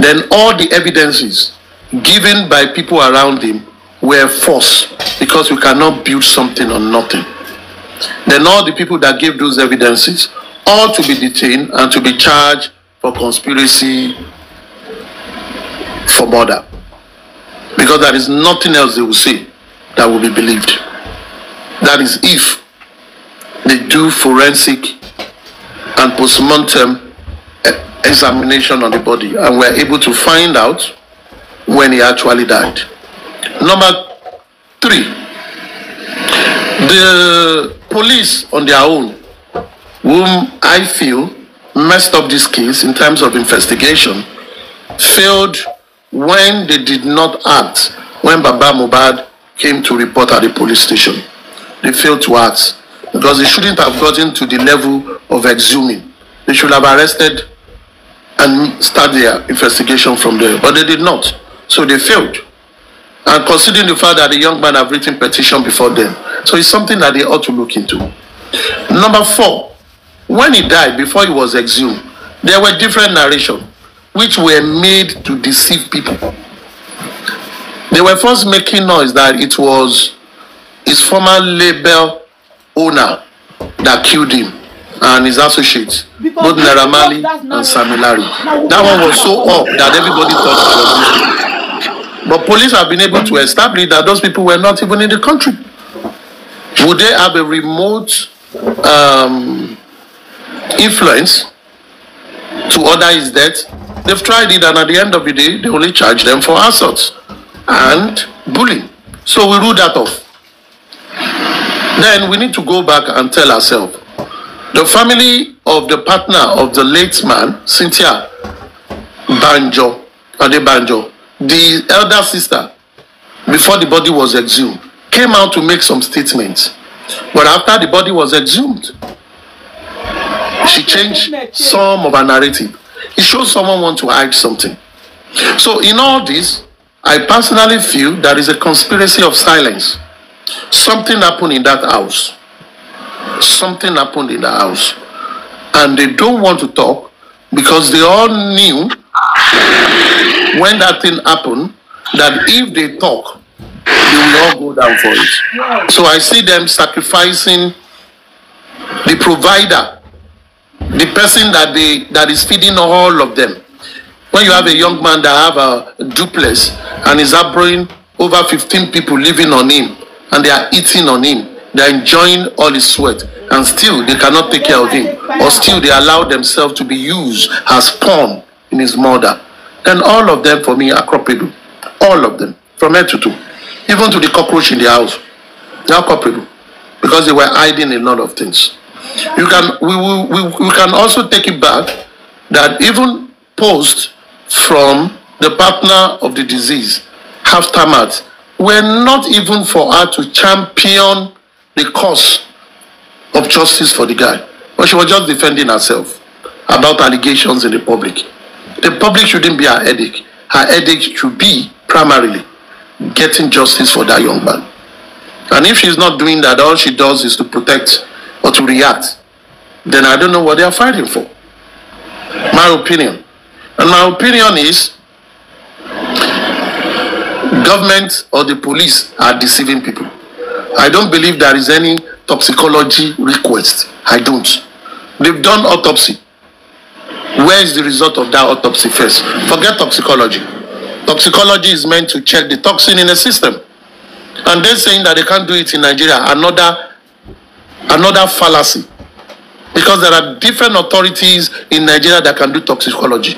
then all the evidences given by people around him were false, because we cannot build something on nothing. Then all the people that gave those evidences ought to be detained and to be charged for conspiracy for murder, because there is nothing else they will say that will be believed. That is if they do forensic and postmortem examination on the body and were able to find out when he actually died. Number 3, the police on their own, whom I feel messed up this case in terms of investigation, failed when they did not act when Baba Mohbad came to report at the police station. They failed to act because they shouldn't have gotten to the level of exhuming. They should have arrested and start their investigation from there, but they did not. So they failed. And considering the fact that the young man have written petition before them, so it's something that they ought to look into. Number 4, when he died, before he was exhumed, there were different narrations which were made to deceive people. They were first making noise that it was his former label owner that killed him and his associates, both Naira Marley and Sami Larry. That one was so up that everybody thought it was. But police have been able to establish that those people were not even in the country. Would they have a remote influence to order his death? They've tried it, and at the end of the day, they only charge them for assault and bullying. So we rule that off. Then we need to go back and tell ourselves, the family of the partner of the late man, Cynthia Adebanjo, the elder sister, before the body was exhumed, came out to make some statements. But after the body was exhumed, she changed some of her narrative. It shows someone wants to hide something. So in all this, I personally feel there is a conspiracy of silence. Something happened in that house. Something happened in the house. And they don't want to talk because they all knew when that thing happened that if they talk, they will all go down for it. So I see them sacrificing the provider, the person that is feeding all of them. When you have a young man that have a duplex and is harboring over 15 people living on him, and they are eating on him, they are enjoying all his sweat, and still they cannot take care of him, or still they allow themselves to be used as pawn in his murder, then all of them for me are culpable. All of them, from head to toe, even to the cockroach in the house, they are culpable because they were hiding a lot of things. We can also take it back that even posts from the partner of the disease, aftermath, were not even for her to champion the cause of justice for the guy, but she was just defending herself about allegations in the public. The public shouldn't be her headache. Her headache should be primarily getting justice for that young man. And if she's not doing that, all she does is to protect or to react, then I don't know what they are fighting for. My opinion. And my opinion is government or the police are deceiving people. I don't believe there is any toxicology request. I don't. They've done autopsy. Where is the result of that autopsy first? Forget toxicology. Toxicology is meant to check the toxin in the system. And they're saying that they can't do it in Nigeria. Another fallacy. Because there are different authorities in Nigeria that can do toxicology.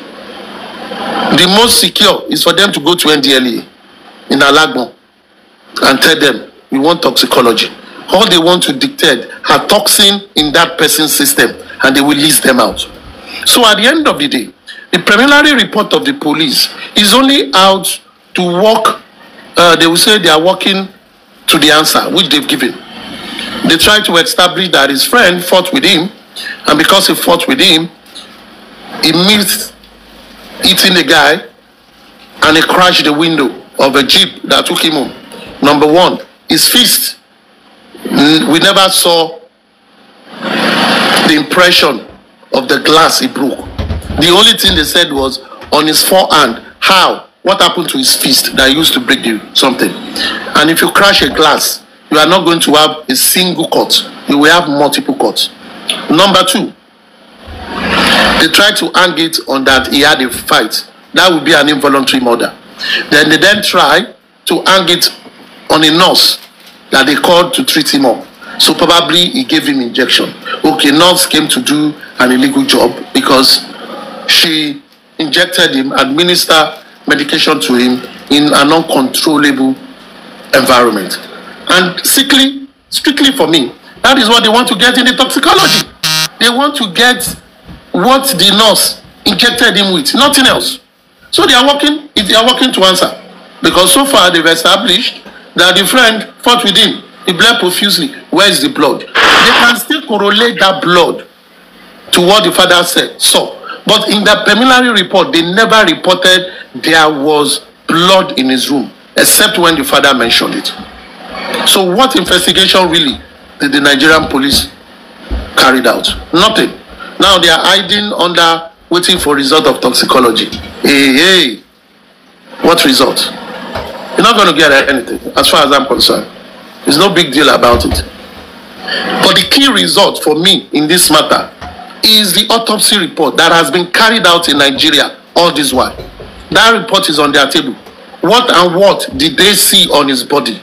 The most secure is for them to go to NDLEA in Alagbon and tell them, we want toxicology. All they want to dictate are toxin in that person's system, and they will list them out. So at the end of the day, the preliminary report of the police is only out to work. They will say they are working to the answer which they've given. They try to establish that his friend fought with him, and because he fought with him, he missed hitting the guy and he crashed the window of a jeep that took him home. Number one, his fist. We never saw the impression of the glass he broke. The only thing they said was on his forehand. How? What happened to his fist that used to break something? And if you crash a glass, you are not going to have a single cut. You will have multiple cuts. Number 2, they tried to hang it on that he had a fight. That would be an involuntary murder. Then they try to hang it on a nurse that they called to treat him up. So probably he gave him injection. Okay, nurse came to do an illegal job because she injected him, administered medication to him in an uncontrollable environment. And strictly for me, that is what they want to get in the toxicology. They want to get what the nurse injected him with, nothing else. So they are working to answer. Because so far they've established that the friend fought with him. He bled profusely. Where is the blood? They can still correlate that blood to what the father said. But in the preliminary report, they never reported there was blood in his room, except when the father mentioned it. So what investigation really did the Nigerian police carried out? Nothing. Now they are hiding under, waiting for result of toxicology. Hey, what result? You're not going to get anything, as far as I'm concerned. There's no big deal about it. But the key result for me in this matter is the autopsy report that has been carried out in Nigeria all this while. That report is on their table. What did they see on his body?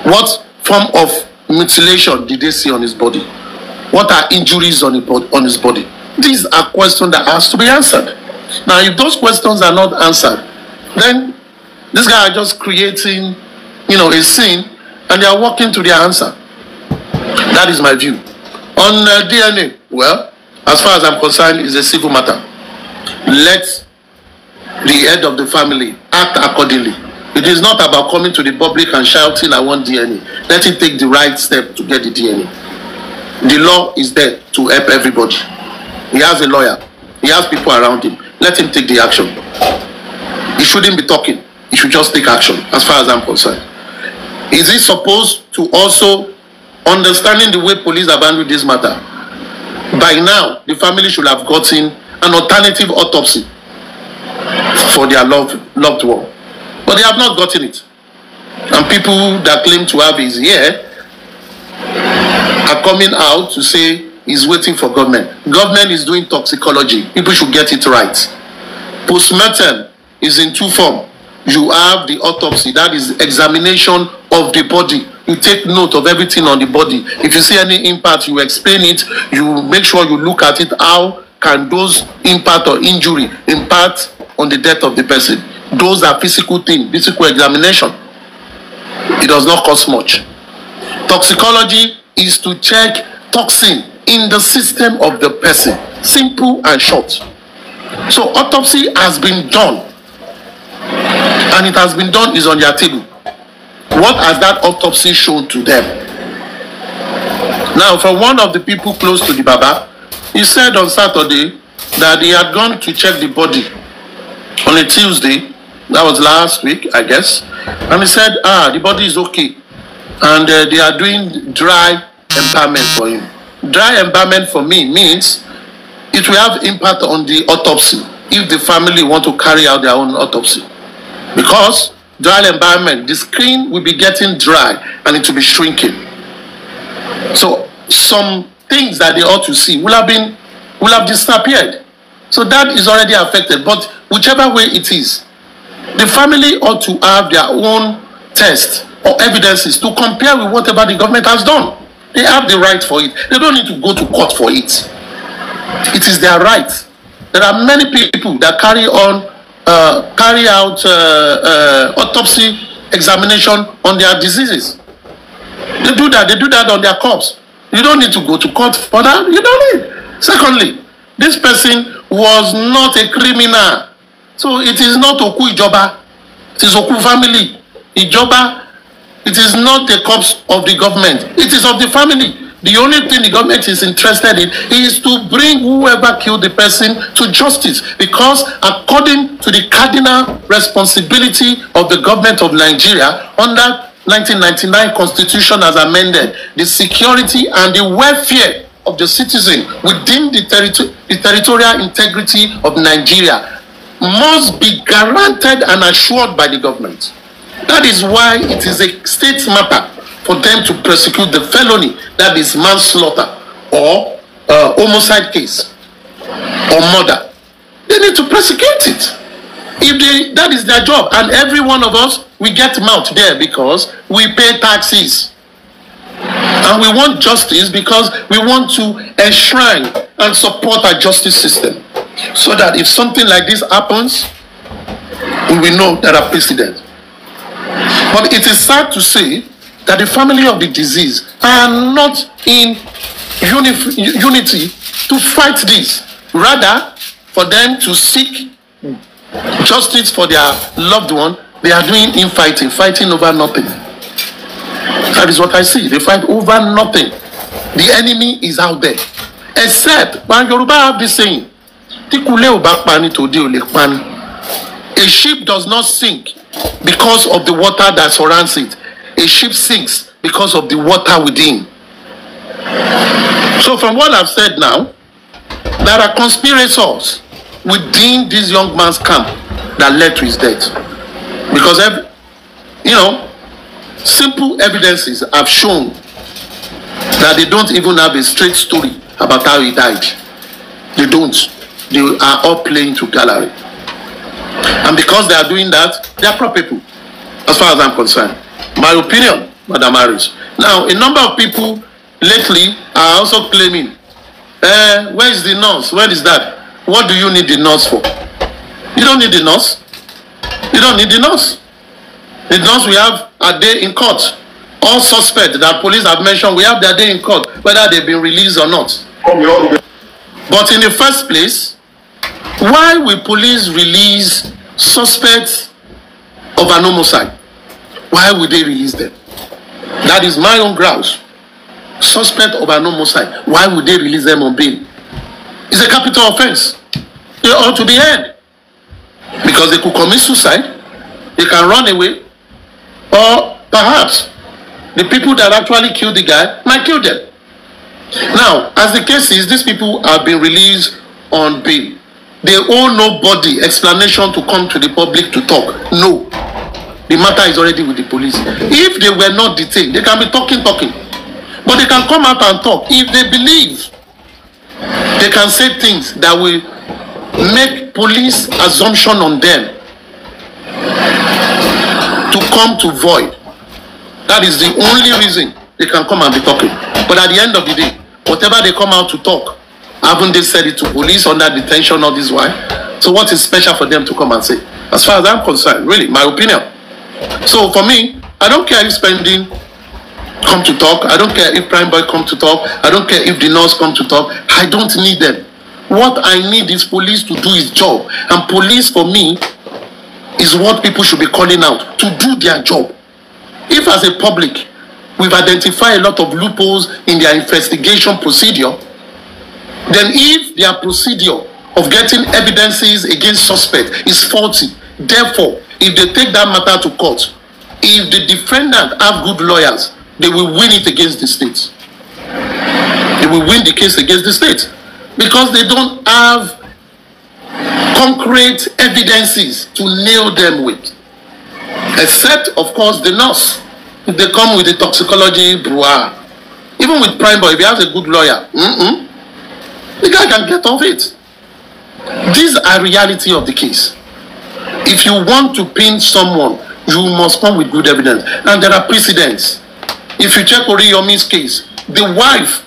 What form of mutilation did they see on his body? What are injuries on his body? These are questions that has to be answered. Now, if those questions are not answered, then this guy are just creating, a scene, and they are walking to their answer. That is my view. On DNA, well, as far as I'm concerned, it's a civil matter. Let the head of the family act accordingly. It is not about coming to the public and shouting, I want DNA. Let him take the right step to get the DNA. The law is there to help everybody. He has a lawyer. He has people around him. Let him take the action. He shouldn't be talking. He should just take action, as far as I'm concerned. Is he supposed to also, understanding the way police have handled this matter, by now, the family should have gotten an alternative autopsy for their loved one. But they have not gotten it. And people that claim to have his ear are coming out to say he's waiting for government. Government is doing toxicology. People should get it right. Postmortem is in 2 forms. You have the autopsy, that is examination of the body. You take note of everything on the body. If you see any impact, you explain it. You make sure you look at it. How can those impact or injury impact on the death of the person? Those are physical things, physical examination. It does not cost much. Toxicology is to check toxin in the system of the person. Simple and short. So autopsy has been done. And it has been done, is on their table. What has that autopsy shown to them? Now, for one of the people close to the Baba, he said on Saturday that he had gone to check the body on a Tuesday. That was last week, I guess. And he said, the body is okay. And they are doing dry embalming for him. Dry embalming for me means it will have impact on the autopsy if the family want to carry out their own autopsy. Because dry embalming, the skin will be getting dry and it will be shrinking. So some things that they ought to see will have disappeared. So that is already affected. But whichever way it is, the family ought to have their own tests or evidences to compare with whatever the government has done. They have the right for it. They don't need to go to court for it. It is their right. There are many people that carry out autopsy examination on their diseases. They do that on their corpse. You don't need to go to court for that. You don't need. Secondly, this person was not a criminal. So it is not Oku Ijoba. It is Oku family. Ijoba, it is not the corpse of the government. It is of the family. The only thing the government is interested in is to bring whoever killed the person to justice. Because according to the cardinal responsibility of the government of Nigeria, under 1999 Constitution as amended, the security and the welfare of the citizen within the territorial integrity of Nigeria must be guaranteed and assured by the government. That is why it is a state matter for them to prosecute the felony, that is manslaughter or homicide case or murder. They need to prosecute it. That is their job, and every one of us, we get mouth there because we pay taxes. And we want justice because we want to enshrine and support our justice system, so that if something like this happens, we will know there are precedents. But it is sad to say that the family of the deceased are not in unity to fight this. Rather, for them to seek justice for their loved one, they are doing infighting, fighting over nothing. That is what I see. They fight over nothing. The enemy is out there. Except, when Yoruba have this saying, a ship does not sink because of the water that surrounds it. A ship sinks because of the water within. So from what I've said now, there are conspirators within this young man's camp that led to his death. Because, simple evidences have shown that they don't even have a straight story about how he died. They don't. They are all playing to gallery. And because they are doing that, they are proper people, as far as I'm concerned. My opinion, Madam Harris. Now, a number of people lately are also claiming, where is the nurse? Where is that? What do you need the nurse for? You don't need the nurse. You don't need the nurse. The nurse we have a day in court. All suspects that police have mentioned, we have their day in court, whether they've been released or not. But in the first place, why will police release suspects of an homicide? Why would they release them? That is my own grouse. Suspect of an homicide, why would they release them on bail? It's a capital offense. They ought to be held. Because they could commit suicide, they can run away, or perhaps the people that actually killed the guy might kill them. Now, as the case is, these people have been released on bail. They owe nobody explanation to come to the public to talk. No. The matter is already with the police. If they were not detained, they can be talking. But they can come out and talk. If they believe, they can say things that will make police assumption on them to come to void. That is the only reason they can come and be talking. But at the end of the day, whatever they come out to talk, haven't they said it to police under detention all this while? So what is special for them to come and say? As far as I'm concerned, really, my opinion. So for me, I don't care if spending come to talk. I don't care if Prime Boy come to talk. I don't care if the nurse come to talk. I don't need them. What I need is police to do his job. And police, for me, is what people should be calling out to do their job. If as a public, we've identified a lot of loopholes in their investigation procedure, then if their procedure of getting evidences against suspects is faulty, therefore, if they take that matter to court, if the defendant have good lawyers, they will win it against the state. They will win the case against the state because they don't have concrete evidences to nail them with. Except, of course, the nurse. If they come with the toxicology brouhaha. Even with Prime Boy, if he has a good lawyer, the guy can get off it. These are reality of the case. If you want to pin someone, you must come with good evidence. And there are precedents. If you check Oriyomi's case, the wife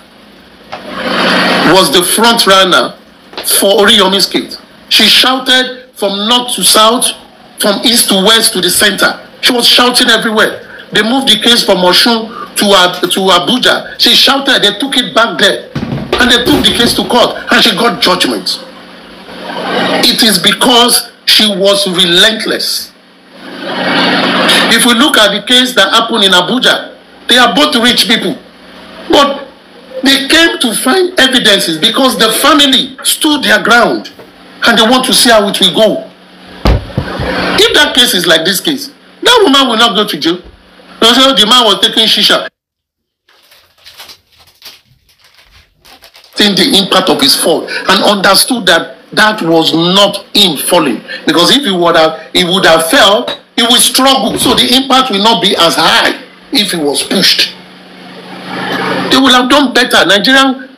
was the front runner for Oriyomi's case. She shouted from north to south, from east to west to the center. She was shouting everywhere. They moved the case from Oshun to Abuja. She shouted, they took it back there. And they took the case to court. And she got judgment. It is because she was relentless. If we look at the case that happened in Abuja, they are both rich people. But they came to find evidences because the family stood their ground. And they want to see how it will go. If that case is like this case, that woman will not go to jail. The man was taking shisha. Seeing the impact of his fall and understood that that was not him falling. Because if he would have fell, he would struggle. So the impact will not be as high if he was pushed. They would have done better. Nigerian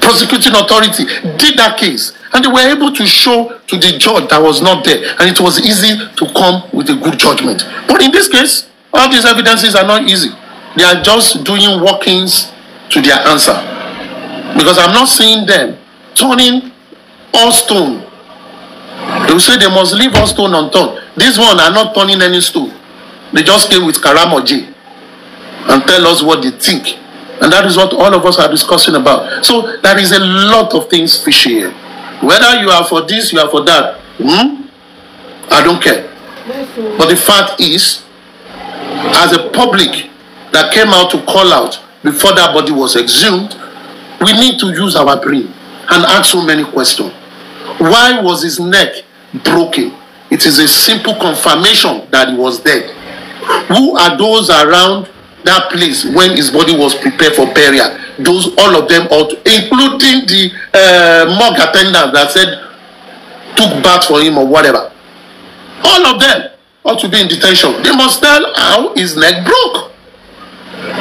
prosecuting authority did that case, and they were able to show to the judge that was not there, and it was easy to come with a good judgment. But in this case, all these evidences are not easy. They are just doing workings to their answer, because I'm not seeing them turning all stone. They will say they must leave all stone unturned. These ones are not turning any stone. They just came with Karamoji and tell us what they think. And that is what all of us are discussing about. So there is a lot of things fishy here. Whether you are for this, you are for that, I don't care. But the fact is, as a public that came out to call out before that body was exhumed, we need to use our brain and ask so many questions. Why was his neck broken? It is a simple confirmation that he was dead. Who are those around that place when his body was prepared for burial? Those, all of them, including the morgue attendant that said took bath for him or whatever. All of them ought to be in detention. They must tell how his neck broke.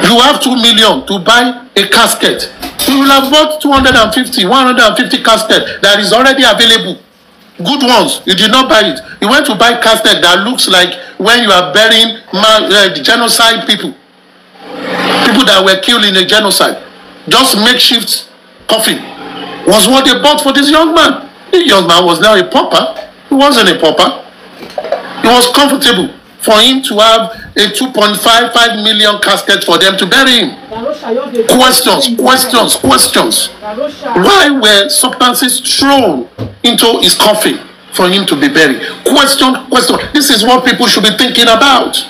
You have 2 million to buy a casket. You will have bought 250, 150 casket that is already available. Good ones. You did not buy it. You went to buy casket that looks like when you are burying genocide people. People that were killed in a genocide. Just makeshift coffin was what they bought for this young man. The young man was now a pauper. He wasn't a pauper. It was comfortable for him to have a 2.55 million casket for them to bury him. Questions. Why were substances thrown into his coffin for him to be buried? Question. This is what people should be thinking about.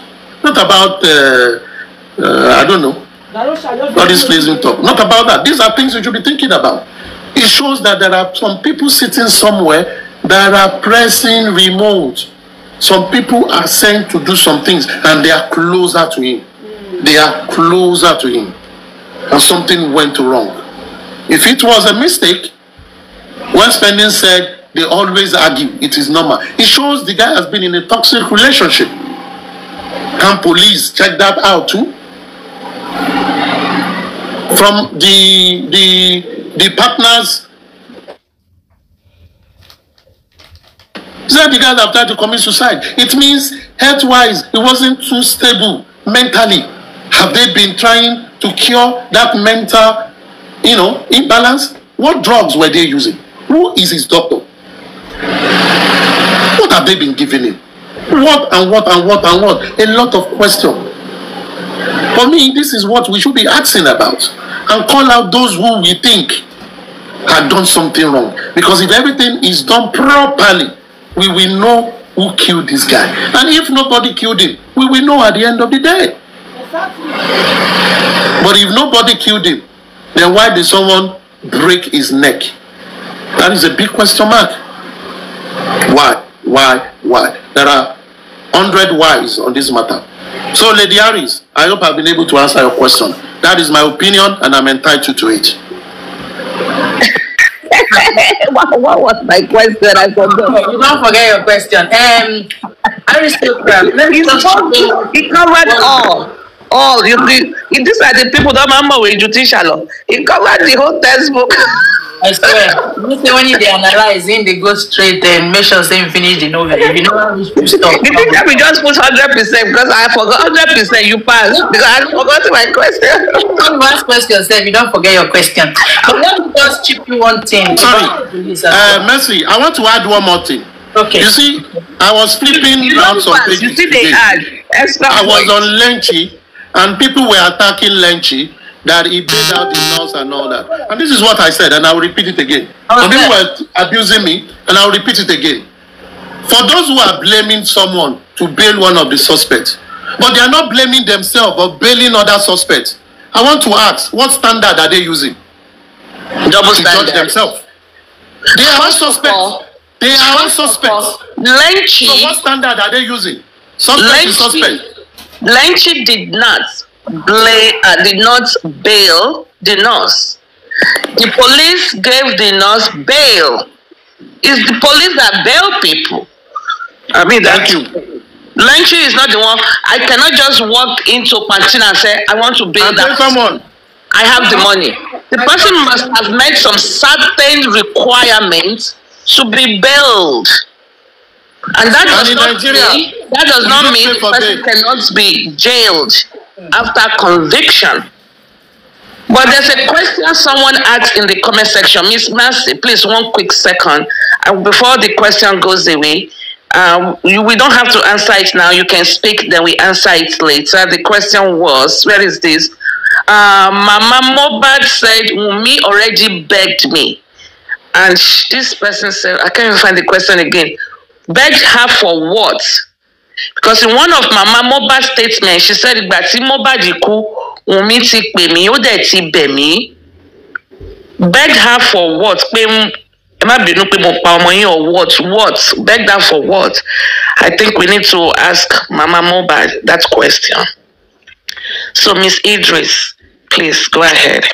Not about, I don't know. God is pleasing talk. Not about that. These are things you should be thinking about. It shows that there are some people sitting somewhere that are pressing remote. Some people are sent to do some things and they are closer to him. They are closer to him. And something went wrong. If it was a mistake, when Spending said they always argue, it is normal. It shows the guy has been in a toxic relationship. Can police check that out too? From the partners, the guys have tried to commit suicide. It means health-wise, it wasn't too stable mentally. Have they been trying to cure that mental, imbalance? What drugs were they using? Who is his doctor? What have they been giving him? What? A lot of questions. For me, this is what we should be asking about and call out those who we think had done something wrong. Because if everything is done properly, we will know who killed this guy. And if nobody killed him, we will know at the end of the day. But if nobody killed him, then why did someone break his neck? That is a big question mark. Why? There are 100 whys on this matter. So, Lady Harris, I hope I've been able to answer your question. That is my opinion, and I'm entitled to it. What was my question? I forgot. You don't forget your question. He covered all. These are the people that remember with judicial. He covered the whole textbook. I swear. You say when they analyze, they go straight and make sure they finish the novel. If you know which stop. You think that we just put 100% because I forgot 100%? You passed because I forgot my question. Don't ask questions, then you don't forget your question. But let me just chip you one thing. Sorry, Mercy, I want to add one more thing. Okay. You see, I was flipping out some pages. You see, they add extra. I was on Lenchy, and people were attacking Lenchy. That he paid out the nurse and all that. And this is what I said, and I will repeat it again. Some people were abusing me, and I will repeat it again. For those who are blaming someone to bail one of the suspects, but they are not blaming themselves or bailing other suspects, I want to ask, what standard are they using? Double to standard. Judge themselves. They are all suspects. They are all suspects. Lenchy. So what standard are they using? Suspect is suspect. Lenchy did not bail the nurse. The police gave the nurse bail. It's the police that bail people. I mean, Thank you. Lynching is not the one. I cannot just walk into Pantina and say, I want to bail And that someone. I have the money. The person must have met some certain requirements to be bailed. And that does not mean the person cannot be jailed after conviction. But there's a question someone asked in the comment section. Miss Mercy, please, one quick second. Before the question goes away, we don't have to answer it now. You can speak, then we answer it later. The question was, where is this? Mama Mobad said, Wunmi already begged me. And this person said, I can't even find the question again. Begged her for what? Because in one of Mama Mobad's statements, she said, Ìgbà Mobad iku, Wunmi ti pè mí, ó dẹ̀ ti bẹ̀ mí. Begged her for what? Or what? Begged her for what? I think we need to ask Mama Mobad that question. So, Miss Idris, please go ahead.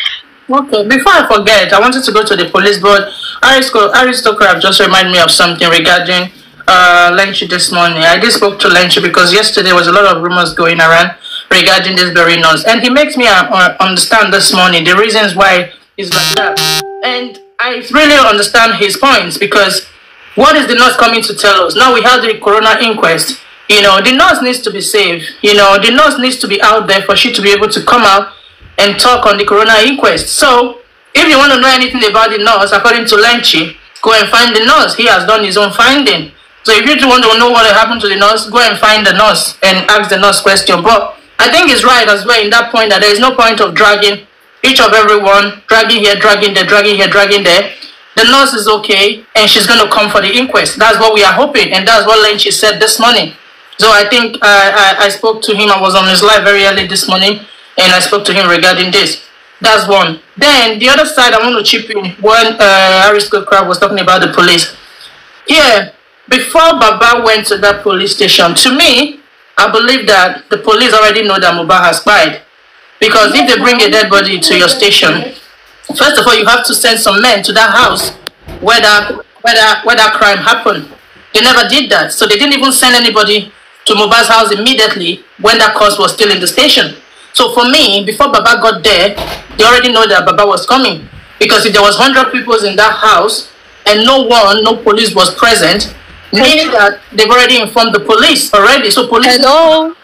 Okay, before I forget, I wanted to go to the police board. Aristocrat just reminded me of something regarding Lenchi this morning. I did spoke to Lenchi because yesterday was a lot of rumors going around regarding this very nurse. And he makes me understand this morning the reasons why he's like that. And I really understand his points because what is the nurse coming to tell us? Now we have the corona inquest. You know, the nurse needs to be safe. You know, the nurse needs to be out there for she to be able to come out and talk on the corona inquest. So, if you want to know anything about the nurse, according to Lenchi, go and find the nurse. He has done his own finding. So, if you want to know what happened to the nurse, go and find the nurse and ask the nurse question. But I think it's right as well in that point that there is no point of dragging each of everyone, dragging here, dragging there, dragging here, dragging there. The nurse is okay, and she's going to come for the inquest. That's what we are hoping, and that's what Lenchi said this morning. So I think I spoke to him. I was on his live very early this morning, and I spoke to him regarding this. That's one. Then the other side, I want to chip in when Aristocrat was talking about the police. Yeah, before Baba went to that police station, to me, I believe that the police already know that Mohbad has died. Because if they bring a dead body to your station, first of all, you have to send some men to that house where that crime happened. They never did that. So they didn't even send anybody to Mohbad's house immediately when that cause was still in the station. So for me, before Baba got there, they already know that Baba was coming. Because if there was 100 people in that house and no police was present, meaning that they've already informed the police already. So police... Hello?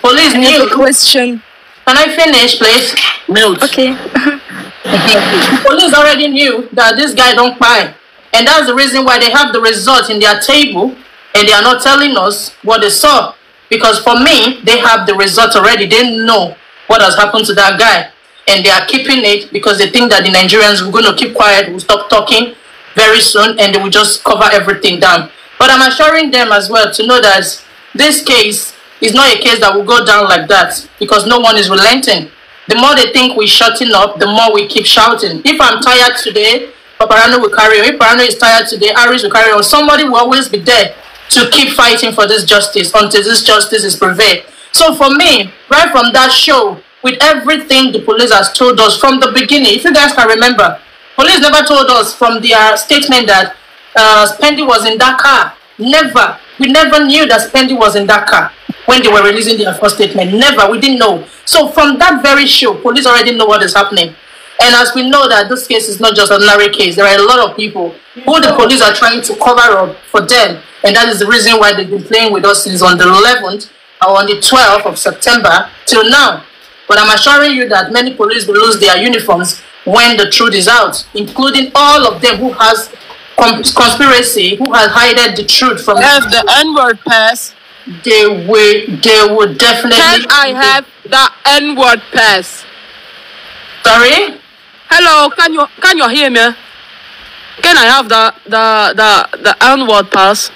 Police knew... question. Can I finish, please? Mute. Okay. The police already knew that this guy don't buy. And that's the reason why they have the result in their table and they are not telling us what they saw. Because for me, they have the result already. They know what has happened to that guy. And they are keeping it because they think that the Nigerians will going to keep quiet, will stop talking very soon, and they will just cover everything down. But I'm assuring them as well to know that this case is not a case that will go down like that because no one is relenting. The more they think we're shutting up, the more we keep shouting. If I'm tired today, Paparano will carry on. If Paparano is tired today, Aris will carry on. Somebody will always be there to keep fighting for this justice until this justice is prevailed. So for me, right from that show, with everything the police has told us from the beginning, if you guys can remember, police never told us from their statement that Spendi was in that car. Never. We never knew that Spendi was in that car when they were releasing their first statement. Never. We didn't know. So from that very show, police already know what is happening. And as we know that this case is not just an ordinary case, there are a lot of people who the police are trying to cover up for them. And that is the reason why they've been playing with us since on the 11th or on the 12th of September till now. But I'm assuring you that many police will lose their uniforms when the truth is out, including all of them who has conspiracy, who has hidden the truth from the N-word pass. They will definitely... Can I have the N-word pass? Sorry? Hello, can you hear me? Can I have the N-word pass?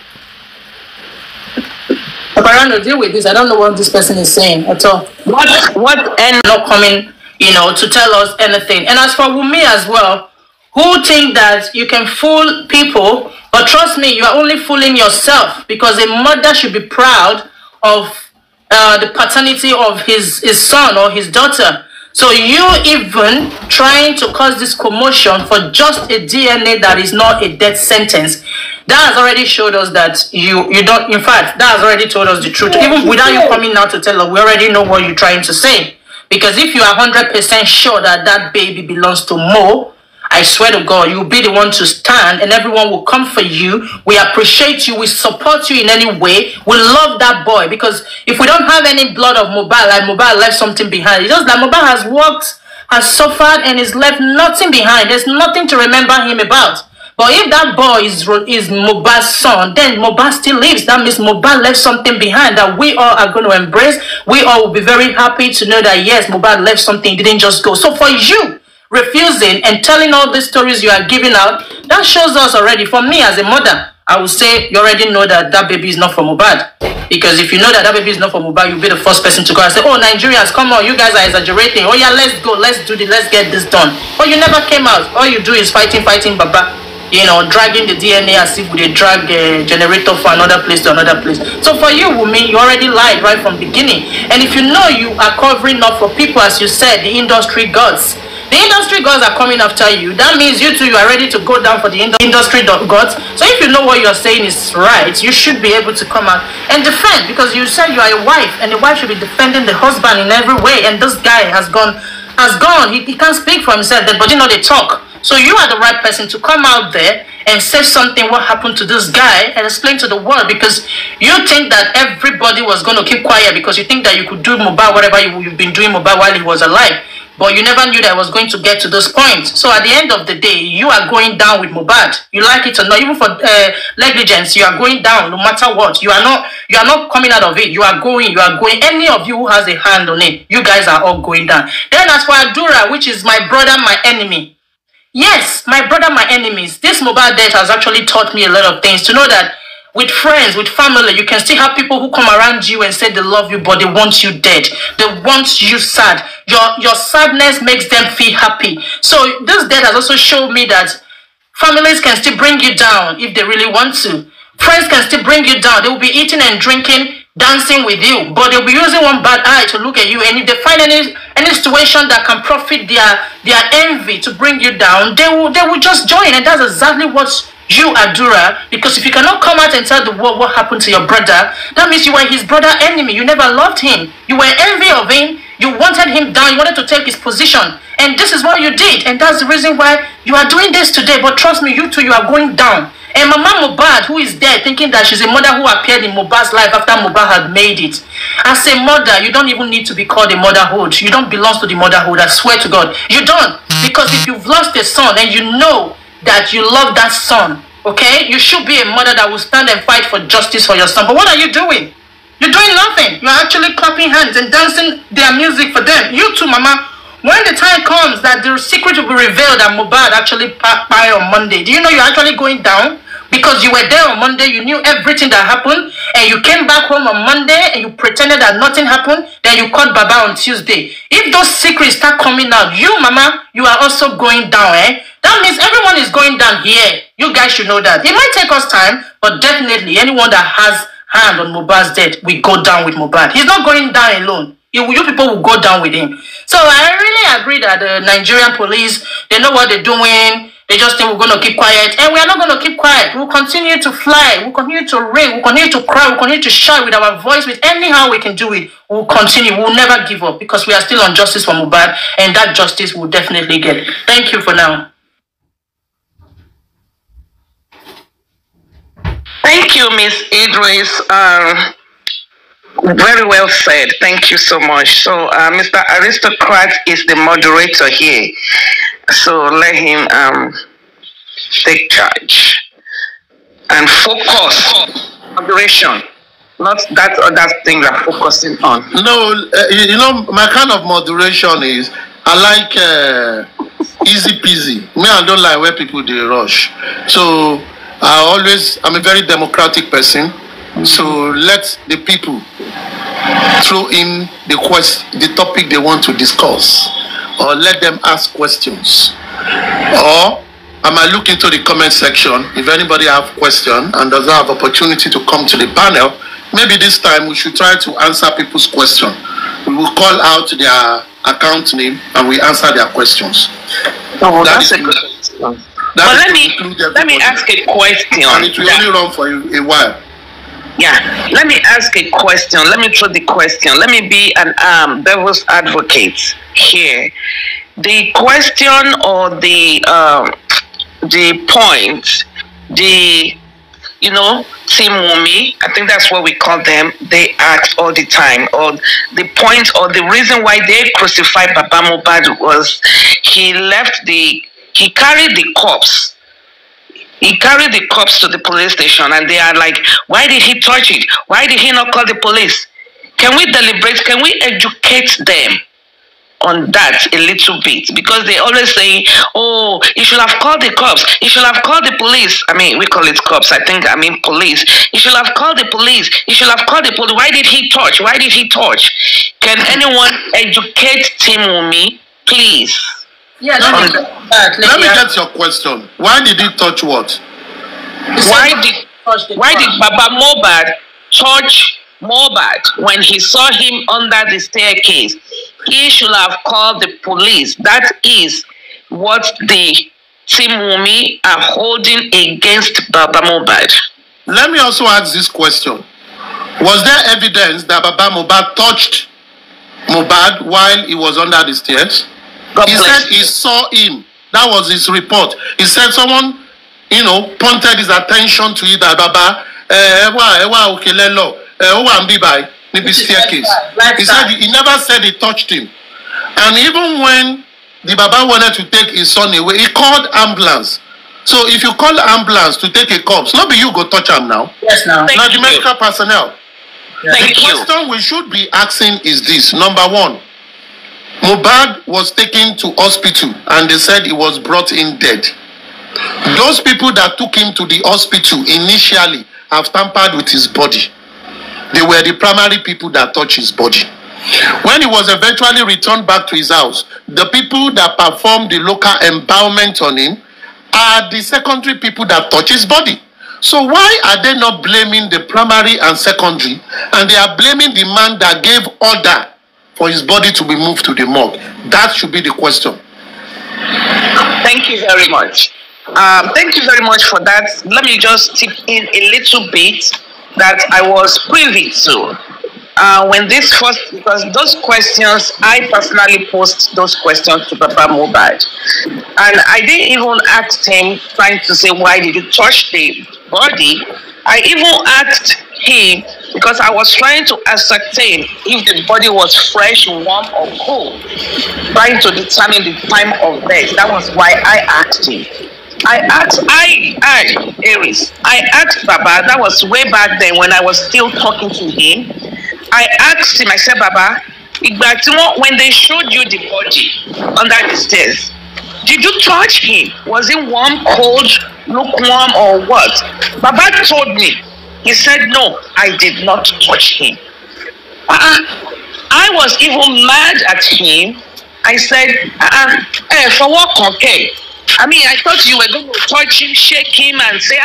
Paparano, deal with this. I don't know what this person is saying at all. What N not coming, to tell us anything. And as for Wunmi as well, who think that you can fool people, but trust me, you are only fooling yourself because a mother should be proud of the paternity of his son or his daughter. So you even trying to cause this commotion for just a DNA that is not a death sentence, that has already showed us that you don't, in fact, that has already told us the truth. Even without you coming out to tell us, we already know what you're trying to say. Because if you are 100% sure that that baby belongs to Mo, I swear to God, you'll be the one to stand and everyone will come for you. We appreciate you. We support you in any way. We love that boy because if we don't have any blood of Mohbad, like Mohbad left something behind. It's just that Mohbad has worked, has suffered and has left nothing behind. There's nothing to remember him about. But if that boy is Mohbad's son, then Mohbad still lives. That means Mohbad left something behind that we all are going to embrace. We all will be very happy to know that yes, Mohbad left something. He didn't just go. So for you, refusing and telling all these stories you are giving out, that shows us already. For me as a mother, I would say you already know that that baby is not for Mohbad. Because if you know that that baby is not for Mohbad, you'll be the first person to go and say, oh, Nigerians, come on, you guys are exaggerating. Oh yeah, let's go, let's do this, let's get this done. But you never came out. All you do is fighting, Baba. You know, dragging the DNA as if they drag a generator from another place to another place. So for you, Wunmi, you already lied right from the beginning. And if you know you are covering up for people, as you said, the industry gods. The industry gods are coming after you. That means you two, you are ready to go down for the industry gods. So if you know what you are saying is right, you should be able to come out and defend. Because you said you are a wife, and the wife should be defending the husband in every way. And this guy has gone. He can't speak for himself, but you know they talk. So you are the right person to come out there and say something what happened to this guy and explain to the world, because you think that everybody was going to keep quiet because you think that you could do Mohbad whatever you've been doing Mohbad while he was alive. But you never knew that it was going to get to this point. So at the end of the day, you are going down with Mohbad. You like it or not, even for negligence, you are going down no matter what. You are not coming out of it. You are going. Any of you who has a hand on it, you guys are all going down. Then as for Adura, which is my brother, my enemy. Yes, my brother, my enemies. This Mohbad death has actually taught me a lot of things. To know that with friends, with family, you can still have people who come around you and say they love you, but they want you dead. They want you sad. Your sadness makes them feel happy. So this death has also shown me that families can still bring you down if they really want to. Friends can still bring you down. They will be eating and drinking, dancing with you, but they'll be using one bad eye to look at you. And if they find any situation that can profit their envy to bring you down, they will just join. And that's exactly what you Adura. Because if you cannot come out and tell the world what happened to your brother, that means you were his brother enemy. You never loved him. You were envy of him. You wanted him down. You wanted to take his position. And this is what you did. And that's the reason why you are doing this today. But trust me, you two, you are going down. And Mama Mohbad, who is there thinking that she's a mother who appeared in Mohbad's life after Mohbad had made it. As a mother, you don't even need to be called a motherhood. You don't belong to the motherhood, I swear to God. You don't. Because if you've lost a son and you know that you love that son, okay, you should be a mother that will stand and fight for justice for your son. But what are you doing? You're doing nothing. You're actually clapping hands and dancing their music for them. You too, Mama. When the time comes that the secret will be revealed that Mohbad actually passed by on Monday, do you know you're actually going down? Because you were there on Monday, you knew everything that happened, and you came back home on Monday and you pretended that nothing happened, then you caught Baba on Tuesday. If those secrets start coming out, you, Mama, you are also going down, eh? That means everyone is going down here. You guys should know that. It might take us time, but definitely anyone that has hand on Mohbad's death will go down with Mohbad. He's not going down alone. You people will go down with him. So I really agree that the Nigerian police, they know what they're doing. They just think we're going to keep quiet. And we are not going to keep quiet. We'll continue to fly. We'll continue to ring. We'll continue to cry. We'll continue to shout with our voice, with anyhow we can do it. We'll continue. We'll never give up because we are still on justice for Mohbad, and that justice will definitely get it. Thank you for now. Thank you, Miss Idris. Very well said. Thank you so much. So, Mr. Aristocrat is the moderator here. So let him take charge and focus. Moderation, not that other thing we're focusing on. No, you know, my kind of moderation is I like easy peasy. Me, I don't like where people they rush. So I'm a very democratic person. So let the people throw in the topic they want to discuss, or let them ask questions, or I might look into the comment section if anybody have question and doesn't have opportunity to come to the panel. Maybe this time we should try to answer people's question. we will call out their account name and we answer their questions. Oh, that's a good question. But let me ask a question. And it will only run for a while. Yeah, let me ask a question. Let me throw the question. Let me be an devil's advocate here. The question or the point, Team Wunmi, I think that's what we call them, they act all the time. Or the point or the reason why they crucified Baba Mohbad was he carried the corpse. He carried the corpse to the police station and they are like, why did he touch it? Why did he not call the police? Can we deliberate? Can we educate them on that a little bit? Because they always say, oh, you should have called the cops. You should have called the police. I mean, we call it cops. I mean police. You should have called the police. You should have called the police. Why did he touch? Why did he touch? Can anyone educate Team Wunmi, please? Yeah, let me get your question. Why did he touch what? Why did Baba Mohbad touch Mohbad when he saw him under the staircase? He should have called the police. That is what the Team Wunmi are holding against Baba Mohbad. Let me also ask this question. Was there evidence that Baba Mohbad touched Mohbad while he was under the stairs? He said he saw him. That was his report. He said someone, pointed his attention to it that Baba, staircase. He said he never said he touched him. And even when the Baba wanted to take his son away, he called ambulance. So if you call ambulance to take a corpse, not be you go touch him now. Yes, now. Not the medical personnel. Yeah. The question we should be asking is this. Number one, Mohbad was taken to hospital and they said he was brought in dead. Those people that took him to the hospital initially have tampered with his body. They were the primary people that touched his body. When he was eventually returned back to his house, the people that performed the local embalmment on him are the secondary people that touch his body. So why are they not blaming the primary and secondary, and they are blaming the man that gave order for his body to be moved to the morgue? That should be the question. Thank you very much. Thank you very much for that. Let me just tip in a little bit that I was privy to. When this first, because those questions, I personally posed those questions to Baba Mohbad. And I didn't even ask him, trying to say, why did you touch the body? I even asked him, because I was trying to ascertain if the body was fresh, warm, or cold, trying to determine the time of death. That was why I asked him. I asked Baba, that was way back then when I was still talking to him. I asked him, I said, Baba, when they showed you the body under the stairs, did you touch him? Was it warm, cold, lukewarm, or what? Baba told me. He said, no, I did not touch him. I was even mad at him. I said, for what, okay? I mean, I thought you were going to touch him, shake him, and say,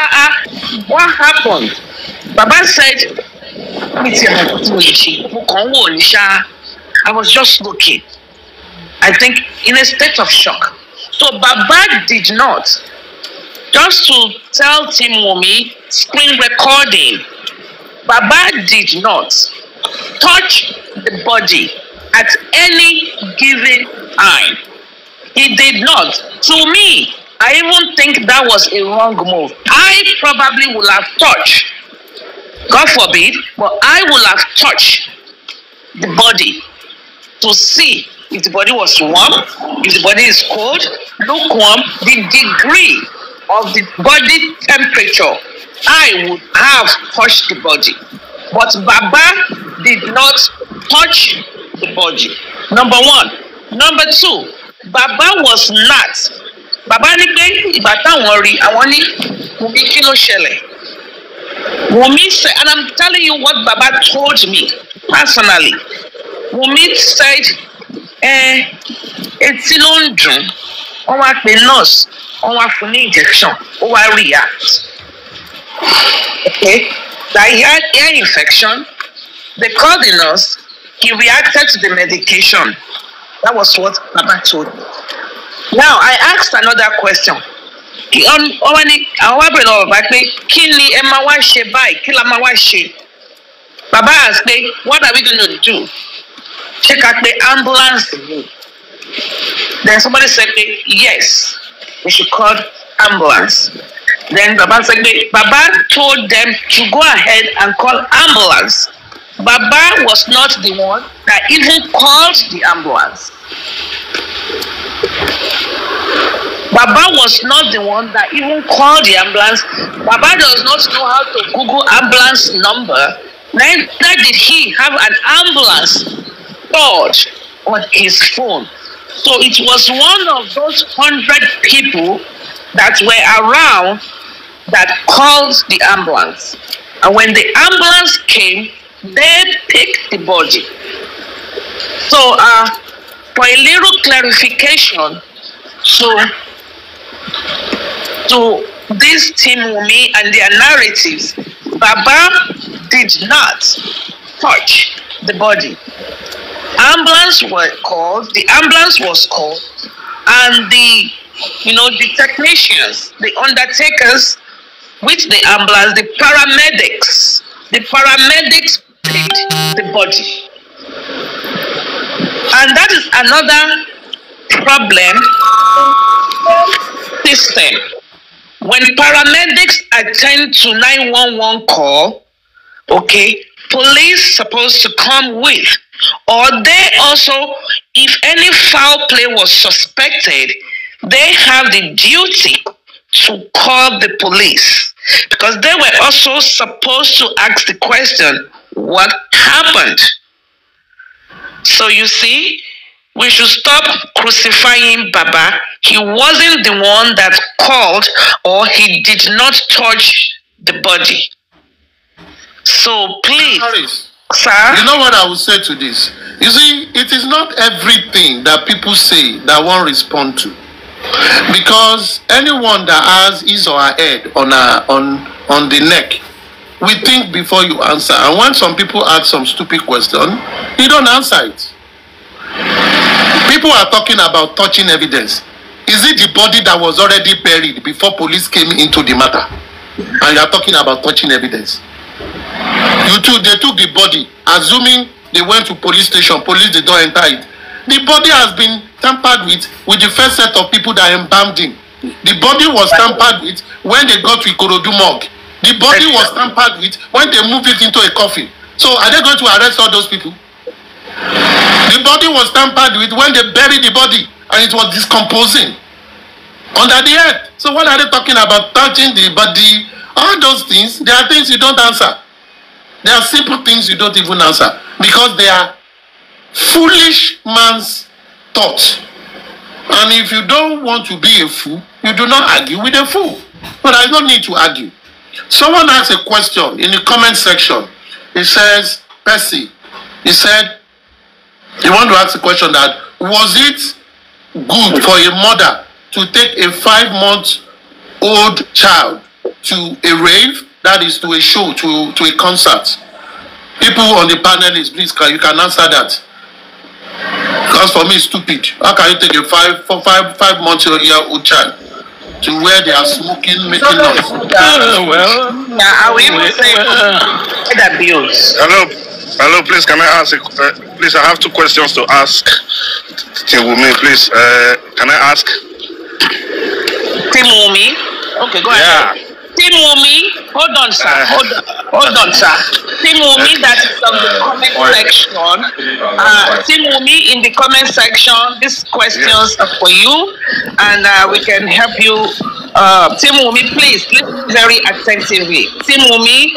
what happened? Baba said, I was just looking. I think in a state of shock. So Baba did not, just to tell Team Wunmi, screen recording, Baba did not touch the body at any given time. He did not. To me, I even think that was a wrong move. I probably would have touched, God forbid, but I would have touched the body to see if the body was warm, if the body is cold, lukewarm, the degree of the body temperature. I would have touched the body. But Baba did not touch the body. Number one. Number two, Baba was not. Baba ni pe ìgbà táwọn rí àwọn ní Wunmi kí ló ṣẹlẹ̀. Wunmi said, and I'm telling you what Baba told me personally. Wunmi said, etí ló ń dùn, wọ́n wá pe nurse, wọ́n wá fún ní injection, ó wá react. Okay, that he had ear infection. They called the nurse. he reacted to the medication. That was what Baba told me. Now, I asked another question. Baba asked me, what are we going to do? Check out the ambulance. Then somebody said, yes, we should call ambulance. Then Baba said, Baba told them to go ahead and call ambulance. Baba was not the one that even called the ambulance. Baba was not the one that even called the ambulance. Baba does not know how to Google ambulance number. Neither did he have an ambulance stored on his phone. So it was one of those 100 people that were around that called the ambulance. And when the ambulance came, they picked the body. So for a little clarification, to this Team Wunmi and their narratives, Baba did not touch the body. The ambulance was called, and the technicians, the undertakers with the ambulance, the paramedics picked the body. And that is another problem system. When paramedics attend to 911 call, police supposed to come with, or they also, if any foul play was suspected, they have the duty to call the police, because they were also supposed to ask the question, what happened? So you see, we should stop crucifying Baba. He wasn't the one that called, or he did not touch the body. So please, sir. You know what I will say to this? You see, it is not everything that people say that one respond to. Because anyone that has his or her head on the neck, we think before you answer. And when some people ask some stupid question, you don't answer it. People are talking about touching evidence. Is it the body that was already buried before police came into the matter? And you are talking about touching evidence. They took the body, assuming they went to police station, police did not enter it. The body has been tampered with the first set of people that embalmed him. The body was tampered with when they got to Ikorodu morgue. The body was tampered with when they moved it into a coffin. So are they going to arrest all those people? The body was tampered with when they buried the body and it was discomposing under the earth. So what are they talking about? Touching the body, all those things, they are things you don't answer. There are simple things you don't even answer because they are foolish man's thoughts. And if you don't want to be a fool, you do not argue with a fool. But I don't need to argue. Someone asked a question in the comment section. It says, Percy, he said, you want to ask a question that, was it good for a mother to take a 5-month-old child to a rave? That is to a show, to a concert. People on the panelists, please, you can answer that. Because for me, it's stupid. How can you take a 5-month-old child to where they are smoking, making noise? I will even say abuse. Hello, please, can I ask, please, I have 2 questions to ask Team Wunmi, please, can I ask? Team Wunmi? Okay, go ahead. Yeah. Team Wunmi, hold on, sir. Hold on, sir. Team Wunmi, that is on the comment section. Team Wunmi, in the comment section, these questions are for you, and we can help you. Team Wunmi, please listen very attentively. Team Wunmi.